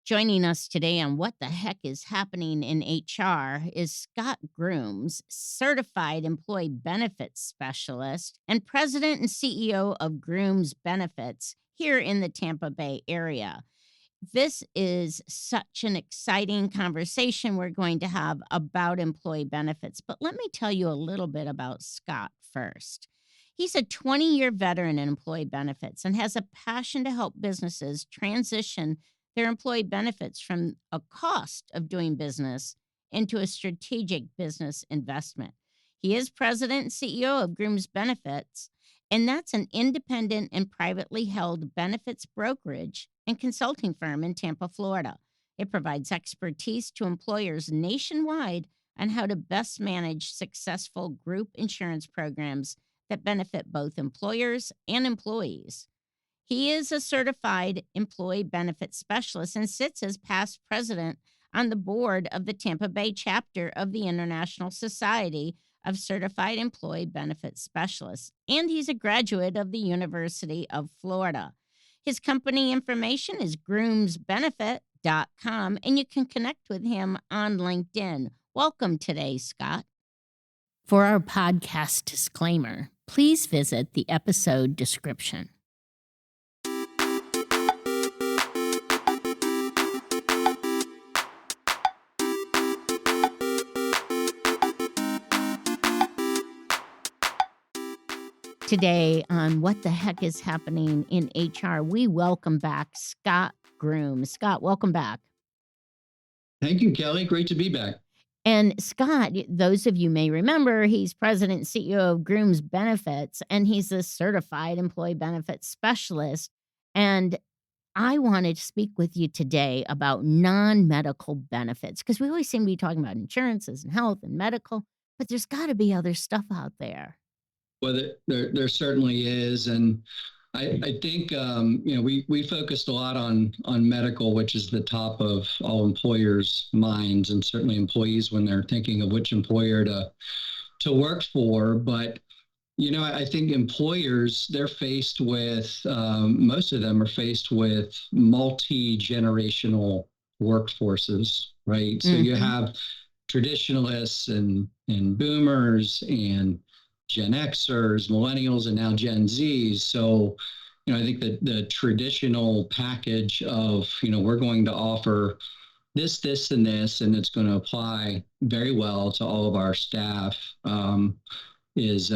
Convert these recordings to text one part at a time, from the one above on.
Joining us today on What the Heck is Happening in HR is Scot Grooms, Certified Employee Benefits Specialist and President and CEO of Grooms Benefits here in the Tampa Bay area. This is such an exciting conversation we're going to have about employee benefits. But let me tell you a little bit about Scott first. He's a 20-year veteran in employee benefits and has a passion to help businesses transition their employee benefits from a cost of doing business into a strategic business investment. He is president and CEO of Grooms Benefits, and that's an independent and privately held benefits brokerage and consulting firm in Tampa, Florida. It provides expertise to employers nationwide on how to best manage successful group insurance programs that benefit both employers and employees. He is a certified employee benefit specialist and sits as past president on the board of the Tampa Bay chapter of the International Society of Certified Employee Benefit Specialists. And he's a graduate of the University of Florida. His company information is groomsbenefit.com, and you can connect with him on LinkedIn. Welcome today, Scott. For our podcast disclaimer, please visit the episode description. Today on What the Heck is Happening in HR, we welcome back Scot Grooms. Scott, welcome back. Thank you, Kelly. Great to be back. And Scott, those of you may remember, he's president and CEO of Grooms Benefits, and he's a certified employee benefits specialist. And I wanted to speak with you today about non-medical benefits because we always seem to be talking about insurances and health and medical, but there's got to be other stuff out there. Well, there certainly is, and I think we focused a lot on medical, which is the top of all employers' minds, and certainly employees when they're thinking of which employer to work for. But I think employers, they're faced with most of them are faced with multi-generational workforces, right? So you have traditionalists and boomers and Gen Xers, millennials, and now Gen Zs. So, I think that the traditional package of, we're going to offer this, and this, and it's going to apply very well to all of our staff is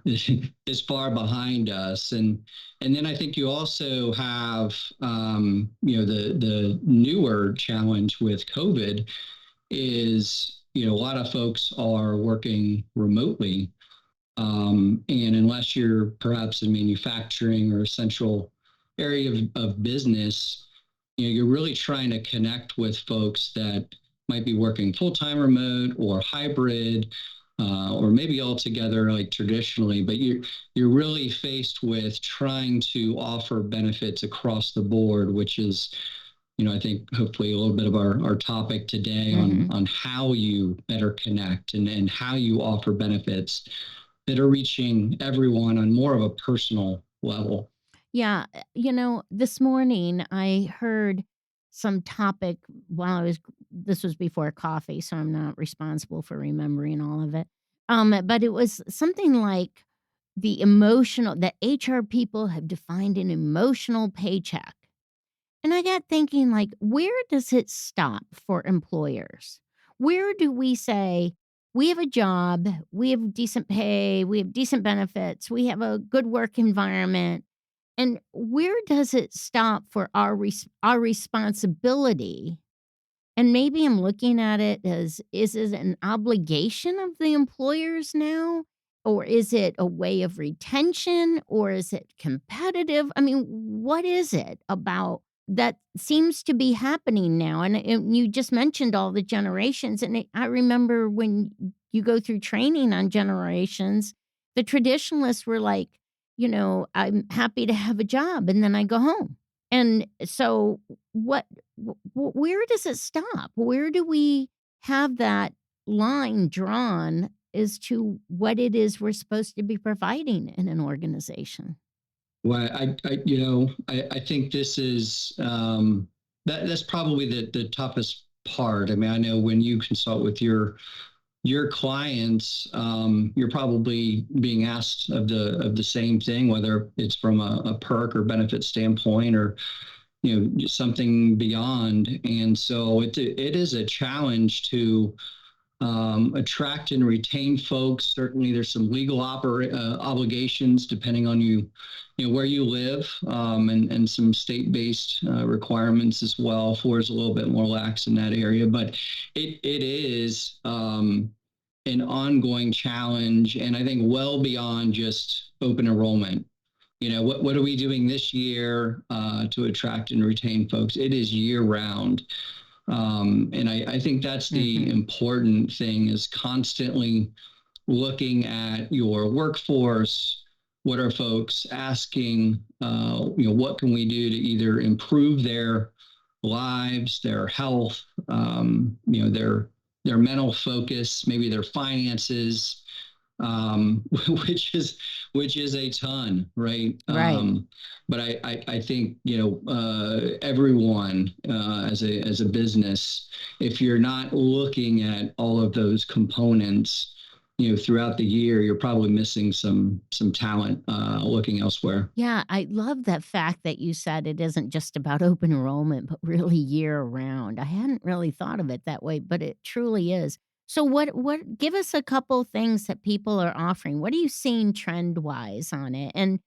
is far behind us. And then I think you also have, the newer challenge with COVID is, a lot of folks are working remotely. And unless you're perhaps in manufacturing or a central area of business, you're really trying to connect with folks that might be working full-time remote or hybrid, or maybe all together like traditionally, but you're really faced with trying to offer benefits across the board, which is, I think hopefully a little bit of our topic today on how you better connect and how you offer benefits that are reaching everyone on more of a personal level. Yeah. This morning I heard some topic this was before coffee, so I'm not responsible for remembering all of it. But it was something like that HR people have defined an emotional paycheck. And I got thinking, like, where does it stop for employers? Where do we say, we have a job, we have decent pay, we have decent benefits, we have a good work environment, and where does it stop for our responsibility? And maybe I'm looking at it as, is it an obligation of the employers now? Or is it a way of retention? Or is it competitive? I mean, what is it about that seems to be happening now? And you just mentioned all the generations. And I remember when you go through training on generations, the traditionalists were like, I'm happy to have a job and then I go home. And so where does it stop? Where do we have that line drawn as to what it is we're supposed to be providing in an organization? Well, I think this is that's probably the toughest part. I mean, I know when you consult with your clients, you're probably being asked of the same thing, whether it's from a perk or benefit standpoint, or just something beyond. And so it is a challenge to attract and retain folks. Certainly, there's some legal obligations depending on where you live, and some state-based requirements as well. Florida is a little bit more lax in that area, but it is an ongoing challenge, and I think well beyond just open enrollment. What are we doing this year to attract and retain folks? It is year round. And I think that's the Hmm. important thing, is constantly looking at your workforce. What are folks asking? What can we do to either improve their lives, their health, their mental focus, maybe their finances, which is a ton, right? Right. But I think everyone as a business, if you're not looking at all of those components, throughout the year, you're probably missing some talent looking elsewhere. Yeah, I love that fact that you said it isn't just about open enrollment, but really year round. I hadn't really thought of it that way, but it truly is. So what give us a couple things that people are offering. What are you seeing trend wise on it? And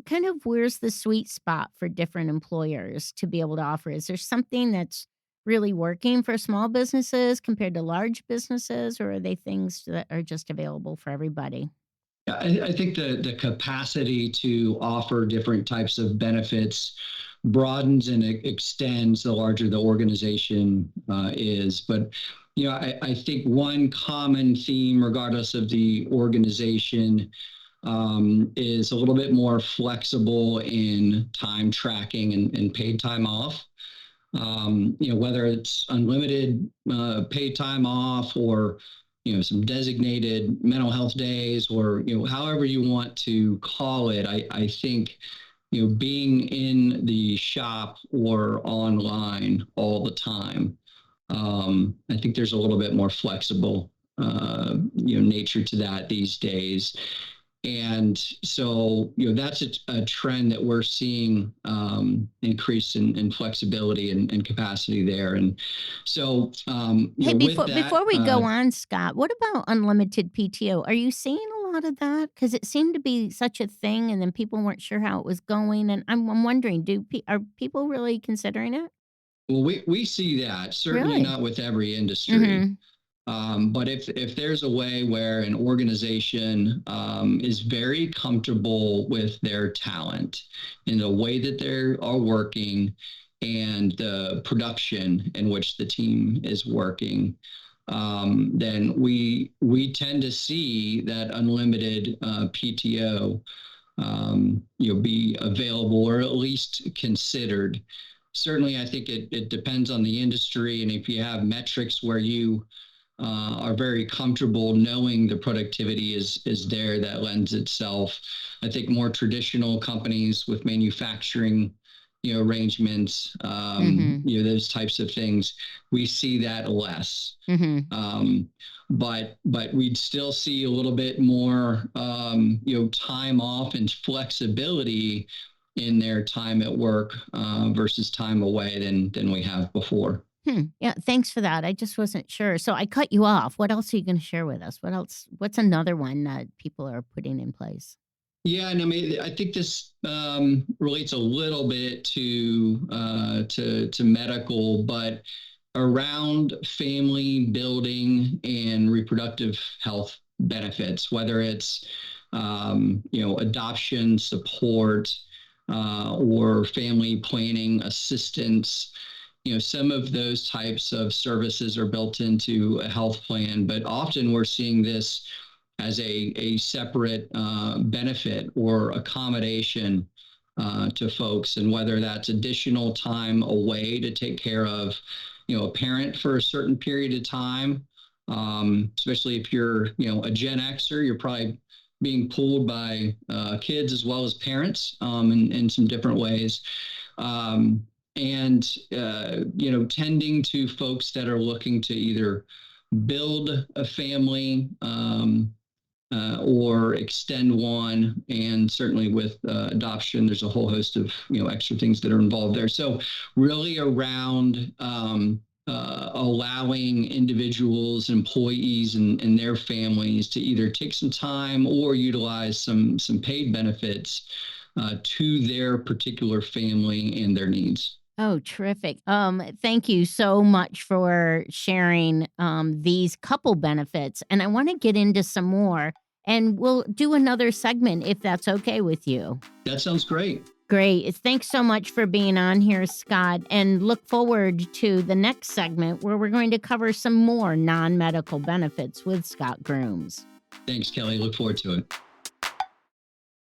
kind of where's the sweet spot for different employers to be able to offer? Is there something that's really working for small businesses compared to large businesses, or are they things that are just available for everybody? Yeah, I think the capacity to offer different types of benefits broadens and extends the larger the organization is. But I think one common theme, regardless of the organization, is a little bit more flexible in time tracking and paid time off. Whether it's unlimited paid time off, or some designated mental health days, or however you want to call it. I think being in the shop or online all the time. I think there's a little bit more flexible nature to that these days. And so, that's a trend that we're seeing, increase in flexibility and capacity there. And so, Hey, with before that, we go on, Scott, what about unlimited PTO? Are you seeing a lot of that? Because it seemed to be such a thing, and then people weren't sure how it was going, and I'm wondering, are people really considering it? well, we see that, certainly Really? not with every industry. Mhm. But if there's a way where an organization is very comfortable with their talent in the way that they are working, and the production in which the team is working, then we tend to see that unlimited PTO be available, or at least considered. Certainly, I think it depends on the industry, and if you have metrics where you are very comfortable knowing the productivity is there, that lends itself. I think more traditional companies with manufacturing, arrangements, Mhm. those types of things, we see that less. Mhm. Um, but we'd still see a little bit more, time off and flexibility in their time at work versus time away than we have before. Hmm. Yeah, thanks for that. I just wasn't sure. So I cut you off. What else are you gonna share with us? What's another one that people are putting in place? Yeah, and I mean, I think this relates a little bit to medical, but around family building and reproductive health benefits, whether it's adoption support, or family planning assistance. Some of those types of services are built into a health plan, but often we're seeing this as a separate benefit or accommodation to folks, and whether that's additional time away to take care of a parent for a certain period of time. Especially if you're a Gen Xer, you're probably being pulled by kids as well as parents, in some different ways. um, and tending to folks that are looking to either build a family, or extend one. And certainly with adoption, there's a whole host of extra things that are involved there. So really around allowing individuals, employees, and their families to either take some time or utilize some paid benefits to their particular family and their needs. Oh, terrific. Thank you so much for sharing these couple benefits. And I want to get into some more, and we'll do another segment if that's okay with you. That sounds great. Great. Thanks so much for being on here, Scott, and look forward to the next segment where we're going to cover some more non medical benefits with Scott Grooms. Thanks, Kelly. Look forward to it.